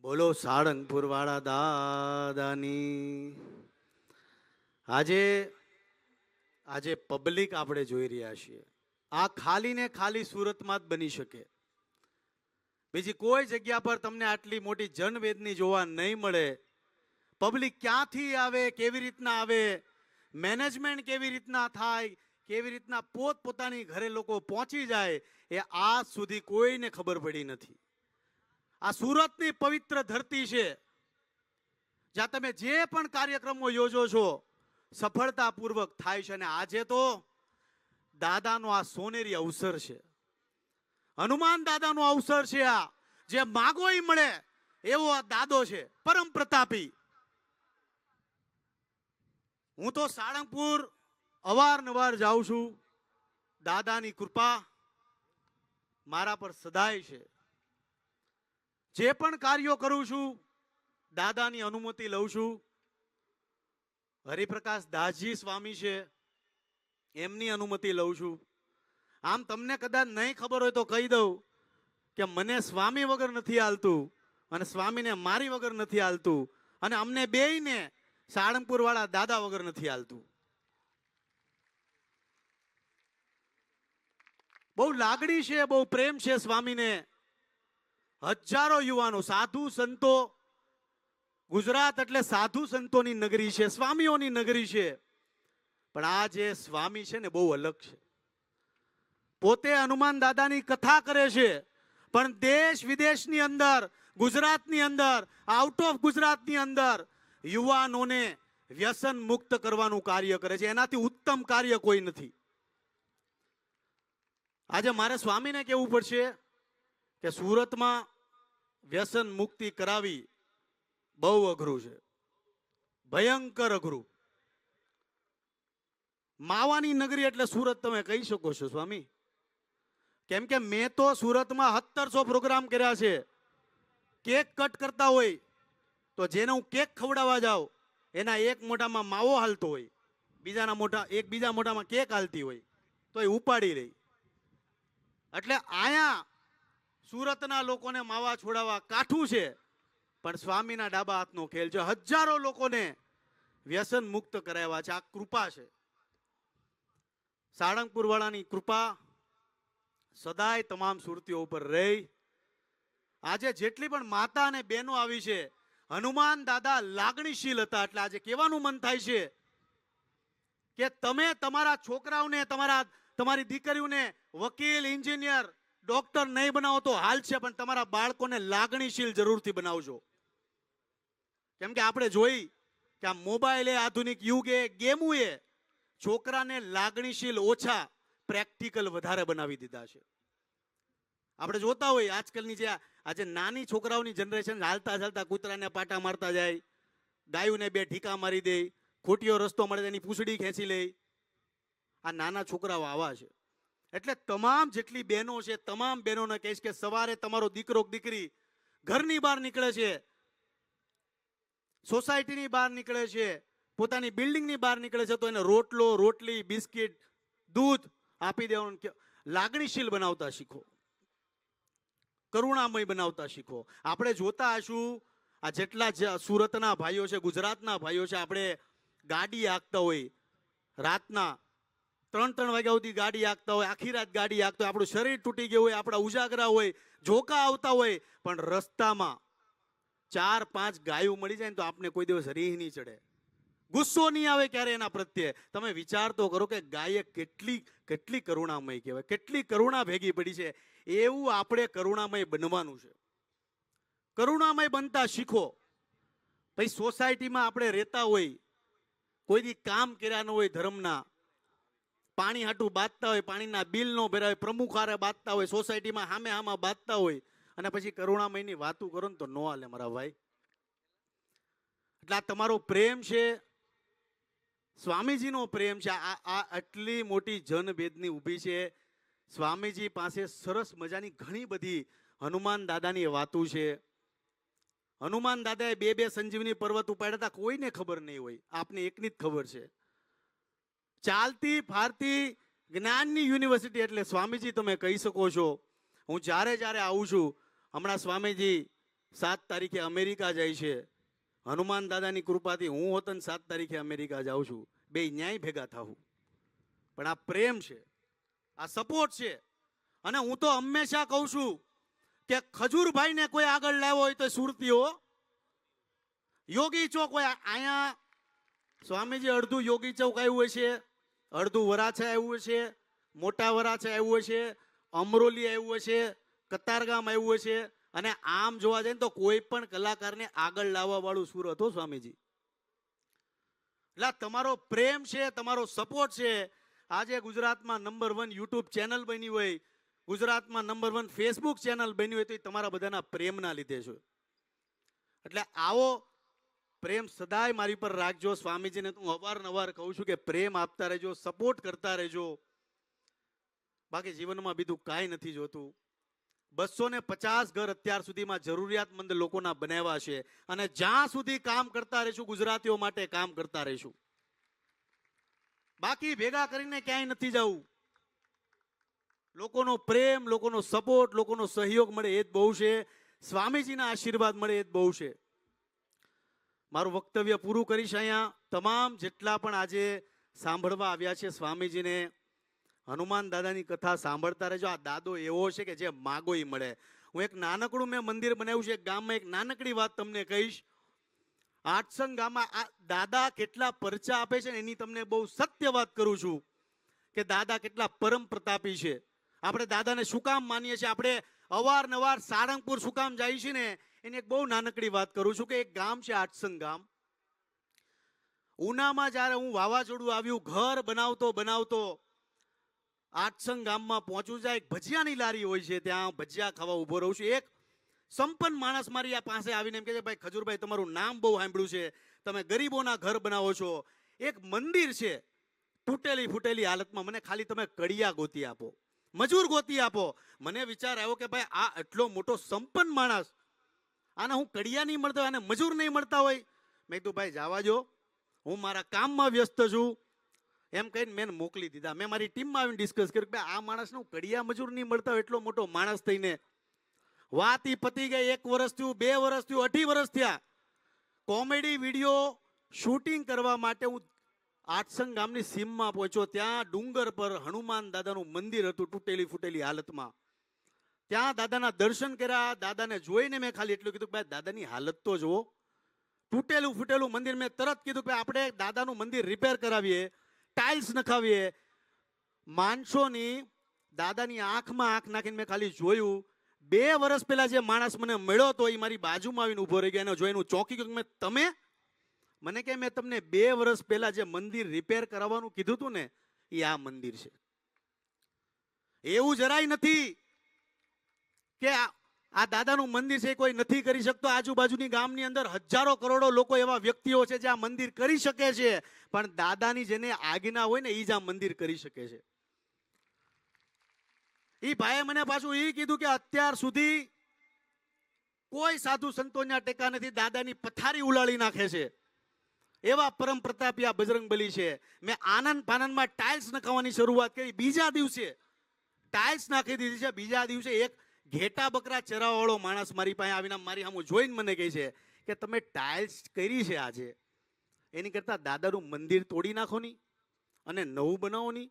બોલો સાળંગપુર વાળા દાદાની. આજે આજે પબ્લિક આપણે જોઈ રહ્યા છીએ. આ ખાલી ને ખાલી સુરતમાં જ બની શકે. બીજી કોઈ જગ્યા પર તમને આટલી મોટી જનવેદની જોવા નહીં મળે. પબ્લિક ક્યાંથી આવે, કેવી રીતના આવે, મેનેજમેન્ટ કેવી રીતના થાય, કેવી રીતના પોતપોતાની ઘરે લોકો પહોંચી જાય, એ આજ સુધી કોઈને ખબર પડી નથી. આ સુરતની પવિત્ર ધરતી છે, જ્યાં તમે જે પણ કાર્યક્રમો યોજો છો સફળતાપૂર્વક થાય છે. અને આજે તો દાદાનો આ સોનેરી અવસર છે, હનુમાન દાદાનો અવસર છે. આ જે માગો એ મળે એવો આ દાદો છે, પરમ પ્રતાપી. હું તો સાળંગપુર અવારનવાર જાઉં છું. દાદાની કૃપા મારા પર સદાય છે. જે પણ કાર્યો કરું છું દાદાની અનુમતિ લઉં છું. હરિપ્રકાશ દાસજી સ્વામી છે, એમની અનુમતિ લઉં છું. આમ તમને કદાચ નહીં ખબર હોય તો કહી દઉં કે મને સ્વામી વગર નથી હાલતું અને સ્વામીને મારી વગર નથી હાલતું, અને અમને બેયને સાળંગપુર વાળા દાદા વગર નથી હાલતું. બહુ લાગણી છે, બહુ પ્રેમ છે સ્વામીને. હજારો યુવાનો, સાધુ સંતો, ગુજરાત એટલે સાધુ સંતોની નગરી છે, સ્વામીઓની નગરી છે. પણ આ જે સ્વામી છે ને બહુ અલગ છે. પોતે હનુમાન દાદાની કથા કરે છે, પણ દેશ વિદેશની અંદર, ગુજરાતની અંદર, આઉટ ઓફ ગુજરાતની અંદર યુવાનોને વ્યસન મુક્ત કરવાનું કાર્ય કરે છે. એનાથી ઉત્તમ કાર્ય કોઈ નથી. આજે મારે સ્વામીને કહેવું પડશે કે સુરતમાં વ્યસન મુક્તિ કરાવી બહુ અઘરું છે, ભયંકર અઘરું. માવાની નગરી એટલે સુરત તમે કહી શકો છો સ્વામી, કેમ કે મેં તો સુરતમાં 1700 પ્રોગ્રામ કર્યા છે. કેક કટ કરતા હોય તો જેને હું કેક ખવડાવવા જાઉં એના એક મોઢામાં માવો હાલતો હોય, બીજા મોઢામાં કેક હાલતી હોય, તો એ ઉપાડી રહી. એટલે આયા સુરતના લોકોને માવા છોડાવવા કાઠું છે, પણ સ્વામીના ડાબા હાથનો ખેલ છે. હજારો લોકોને વ્યસન મુક્ત કરાવ્યા છે. આ કૃપા છે, સાળંગપુર વાળાની કૃપા સદાય તમામ સુરતીઓ ઉપર રહી. આજે જેટલી પણ માતા અને બહેનો આવી છે, હનુમાન દાદા લાગણીશીલ હતા. એટલે આજે કહેવાનું મન થાય છે કે તમે તમારા છોકરાઓને, તમારી દીકરીઓને વકીલ, એન્જિનિયર, ડોક્ટર નહીં બનાવો તો હાલ છે, પણ તમારા બાળકોને લાગણીશીલ જરૂરથી બનાવજો. કેમ કે આપણે જોઈ કે આ મોબાઈલ, આધુનિક યુગે, ગેમુએ છોકરાને લાગણીશીલ ઓછા, પ્રેક્ટિકલ વધારે બનાવી દીધા છે. આપણે જોતા હોય આજકાલની જે આજે નાની છોકરાઓની જનરેશન હાલતા ચાલતા કૂતરાને પાટા મારતા જાય, ગાયોને બે ઢીકા મારી દે, ખોટીયો રસ્તો મળે એની પૂંછડી ખેંચી લે. આ નાના છોકરાઓ આવા છે. એટલે તમામ જેટલી બહેનો છે, તમામ બહેનોને કહીશ કે સવારે તમારો દીકરો દીકરી ઘરની બહાર નીકળે છે, સોસાયટીની બહાર નીકળે છે, પોતાની બિલ્ડિંગની બહાર નીકળે છે, તો એને રોટલો, રોટલી, બિસ્કિટ, દૂધ આપી દેવાનું. લાગણીશીલ બનાવતા શીખો, કરુણામય બનાવતા શીખો. આપણે જોતા હશું આ જેટલા સુરતના ભાઈઓ છે, ગુજરાતના ભાઈઓ છે, આપણે ગાડી હાંકતા હોય, રાતના 3-3 વાગ્યા સુધી ગાડી હાંકતા હોય, આખી રાત ગાડી હાંકતા હોય, આપણું શરીર તૂટી ગયું હોય, આપણા ઉજાગરા હોય, ઝોકા આવતા હોય, પણ રસ્તામાં 4-5 ગાયો મળી જાય ને તો આપણે કોઈ દિવસ રીહ નહીં ચડે, ગુસ્સો નહીં આવે ક્યારે એના પ્રત્યે. તમે વિચાર તો કરો કે ગાયે કેટલી કરુણામય કહેવાય, કેટલી કરુણા ભેગી પડી છે. એવું આપણે કરુણામય બનવાનું છે. કરુણામય બનતા શીખો. પછી સોસાયટીમાં આપણે રહેતા હોય, કોઈ દી કામ કર્યા ન હોય, ધર્મના પાણી હાટું બાંધતા હોય, પાણીના બિલ નો ભરાય, પ્રમુખ હારે બાંધતા હોય, સોસાયટીમાં હામે બાંધતા હોય, અને પછી કરુણામયની વાતું કરો ને તો નો હાલે મારા ભાઈ. એટલે આ તમારો પ્રેમ છે, સ્વામીજીનો પ્રેમ છે. આ આટલી મોટી જનભેદની ઊભી છે. સ્વામીજી પાસે સરસ મજાની ઘણી બધી હનુમાન દાદાની વાતો છે. હનુમાન દાદાએ 2 સંજીવની પર્વત ઉપાડ્યા હતા, કોઈને ખબર નહીં હોય, આપને એકની જ ખબર છે. ચાલતી ફારતી જ્ઞાનની યુનિવર્સિટી એટલે સ્વામીજી તમે કહી શકો છો. હું જ્યારે આવું છું, હમણાં સ્વામીજી 7 તારીખે અમેરિકા જાય છે. હનુમાન દાદાની કૃપાથી હું હોતન 7 તારીખે અમેરિકા જાઉં છું. બે ન્યાય ભેગા થાવું. પણ આ પ્રેમ છે, આ સપોર્ટ છે. અને હું તો હંમેશા કહું છું કે ખજૂરભાઈને કોઈ આગળ લાવ્યો હોય તો સુરતીઓ યોગી ચોક હોય. અહીંયા સ્વામીજી અડધું યોગી ચોક આવ્યું છે, અડધું વરાછા આવ્યું છે, મોટા વરાછા આવ્યું છે, અમરોલી આવ્યું છે, કતારગામ આવ્યું છે. અને આમ જોવા જાય ને તો કોઈ પણ કલાકારને આગળ લાવવા વાળું સુરત હો સ્વામીજી. એટલે તમારો પ્રેમ છે, તમારો સપોર્ટ છે. આજે ગુજરાતમાં નંબર 1 યુટ્યુબ ચેનલ બની હોય, ગુજરાતમાં નંબર 1 ફેસબુક ચેનલ બની હોય તો એ તમારા બધાના પ્રેમના લીધે છે. એટલે આવો પ્રેમ સદાય મારી પર રાખજો. સ્વામીજીને હું અવારનવાર કહું છું કે પ્રેમ આપતા રહેજો, સપોર્ટ કરતા રહેજો. બાકી જીવનમાં બીજું કાંઈ નથી જોતું. 250 ઘર અત્યાર સુધીમાં જરૂરિયાતમંદ લોકોના બનાવ્યા છે. અને જ્યાં સુધી કામ કરતા રહીશું, ગુજરાતીઓ માટે કામ કરતા રહીશું. બાકી ભેગા કરીને ક્યાંય નથી જવું. લોકોનો પ્રેમ, લોકોનો સપોર્ટ, લોકોનો સહયોગ મળે એ જ બહુ છે. સ્વામીજીના આશીર્વાદ મળે એ જ બહુ છે. મારું વક્તવ્ય પૂરું કરીશ અહીંયા. તમામ જેટલા પણ આજે સાંભળવા આવ્યા છે સ્વામીજીને, હનુમાન દાદાની કથા સાંભળતા રહેજો. આ દાદો એવો છે કે જે માગો એ મળે. હું એક નાનકડું મેં મંદિર બનાવ્યું છે એક ગામમાં. એક નાનકડી વાત તમને કહીશ. આઠસંગ ગામમાં આ દાદા કેટલા પરચા આપે છે એની તમને બહુ સત્ય વાત કરું છું કે દાદા કેટલા પરમ પ્રતાપી છે. આપણે દાદાને શું કામ માનીએ છીએ, આપણે અવારનવાર સાળંગપુર શું કામ જાય છે ને, એની એક બહુ નાનકડી વાત કરું છું કે એક ગામ છે આઠસંગ ગામ. ઉનામાં જ્યારે હું વાવાઝોડું આવ્યું, ઘર બનાવતો આઠસંગ ગામમાં પહોંચું જાય, એક ભજીયાની લારી હોય છે, ત્યાં ભજીયા ખાવા ઉભો રહું છું. એક સંપન્ન માણસ મારી આ પાસે આવીને એમ કહે છે, ભાઈ ખજૂરભાઈ તમારું નામ બહુ સાંભળ્યું છે, તમે ગરીબોના ઘર બનાવો છો. એક મંદિર છે તૂટેલી ફૂટેલી હાલતમાં, મને ખાલી તમે કડિયા ગોતી આપો, મજૂર ગોતી આપો. મને વિચાર આવ્યો કે ભાઈ આ એટલો મોટો સંપન્ન માણસ, આને હું કડિયા નહીં મળતા હોય, આને મજૂર નહીં મળતા હોય. મેં કીધું ભાઈ જવા જો, હું મારા કામમાં વ્યસ્ત છું એમ કહીને મેં મોકલી દીધા. મેં મારી ટીમમાં આવીને ડિસ્કસ કર્યું કે આ માણસને હું કડિયા મજૂર નહીં મળતા હોય, એટલો મોટો માણસ થઈને. વાત ઈ પતી ગઈ. 1 વર્ષ થયું, 2 વર્ષ થયું, 18 વર્ષ થયા. કોમેડી વિડીયો શૂટિંગ કરવા માટે હું આઠસંગ ગામની સીમમાં પહોંચ્યો. ત્યાં ડુંગર પર હનુમાન દાદાનું મંદિર હતું તૂટેલી ફૂટેલી હાલતમાં. ત્યાં દાદાના દર્શન કર્યા. દાદાને જોઈને મેં ખાલી એટલું કીધું ભાઈ દાદાની હાલત તો જુઓ, તૂટેલું ફૂટેલું મંદિર. મેં તરત કીધું કે આપણે દાદાનું મંદિર રિપેર કરાવીએ, ટાઇલ્સ નખાવીએ. માણસોની દાદાની આંખમાં આંખ નાખીને મેં ખાલી જોયું. 2 વર્ષ પહેલા જે માણસ મને મળ્યો હતો એ મારી બાજુમાં આવીને ઉભો રહી ગયો. એને જોઈને હું ચોંકી ગયો. મેં તમે મને કે મેં તમને 2 વર્ષ પહેલા જે મંદિર રિપેર કરાવવાનું કીધું હતું ને એ આ મંદિર છે. એવું જરાય નથી કે આ દાદાનું મંદિર છે કોઈ નથી કરી શકતો. આજુબાજુની ગામની અંદર હજારો કરોડો લોકો એવા વ્યક્તિઓ છે જે આ મંદિર કરી શકે છે, પણ દાદાની જેને આજ્ઞા હોય ને એ જ આ મંદિર કરી શકે છે. એ ભાઈએ મને પાછું એ કીધું કે અત્યાર સુધી કોઈ સાધુ સંતોના ટેકા નથી, દાદાની પથારી ઉલાળી નાખે છે. એવા પરમ પ્રતાપી આ બજરંગબલી છે. મેં આનંદ પાનંદમાં ટાઇલ્સ નખાવવાની શરૂઆત કરી. બીજા દિવસે ટાઇલ્સ નાખી દીધી છે. બીજા દિવસે એક ઘેટા બકરા ચરાવવાળો માણસ મારી પાસે આવીને મારી સામે જોઈને મને કહે છે કે તમે ટાઇલ્સ કરી છે આજે, એની કરતા દાદાનું મંદિર તોડી નાખો ની અને નવું બનાવો ની.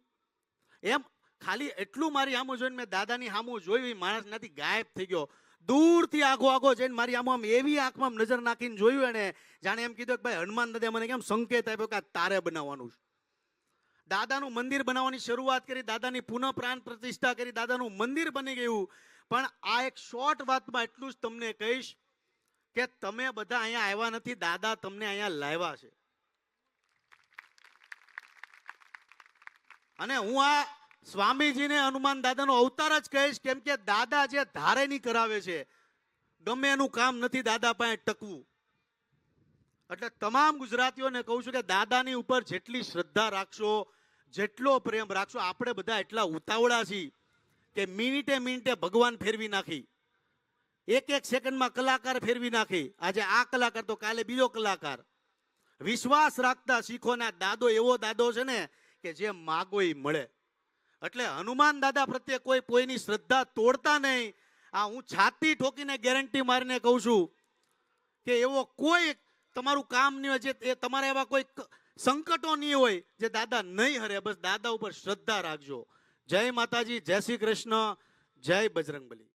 એમ ખાલી એટલું મારી સામું જોઈને મેં દાદાની સામું જોયું. માણસ નથી ગાયબ થઈ ગયો. દૂરથી આગો જઈને મારી આમ એવી આંખમાં નજર નાખીને જોયું એને, જાણે એમ કીધું કે ભાઈ હનુમાન દાદા મને કેમ સંકેત આપ્યો કે તારે બનાવવાનું છે. દાદાનું મંદિર બનાવવાની શરૂઆત કરી, દાદાની પુનઃ પ્રાણ પ્રતિષ્ઠા કરી, દાદાનું મંદિર બની ગયું. પણ આ એક શોર્ટ વાતમાં એટલું જ તમને કહીશ કે તમે બધા અહીંયા આવ્યા નથી, દાદા તમને અહીંયા લાવ્યા છે. અને હું આ સ્વામીજીને હનુમાન દાદાનો અવતાર જ કહીશ, કેમ કે દાદા જે ધારે નહીં કરાવે છે. ગમે એનું કામ નથી દાદા પાસે ટકવું. એટલે તમામ ગુજરાતીઓને કહું છું કે દાદાની ઉપર જેટલી શ્રદ્ધા રાખશો, જેટલો પ્રેમ રાખશો, આપણે બધા એટલા ઉતાવળા છીએ કે મિનિટે મિનિટે ભગવાન ફેરવી નાખી, 1 સેકન્ડમાં કલાકાર ફેરવી નાખી. આજે આ કલાકાર તો કાલે બીજો કલાકાર. વિશ્વાસ રાખતા શીખો ને. દાદો એવો દાદો છે ને કે જે માગો એ મળે. એટલે હનુમાન દાદા પ્રત્યે કોઈની શ્રદ્ધા તોડતા નહીં. આ હું છાતી ઠોકીને ગેરંટી મારીને કહું છું કે એવો કોઈ તમારું કામ નહીં હોય, જે તમારા એવા કોઈ સંકટો નહીં હોય જે દાદા નહીં હરે. બસ દાદા ઉપર શ્રદ્ધા રાખજો. જય માતાજી, જય શ્રી કૃષ્ણ, જય બજરંગબલી.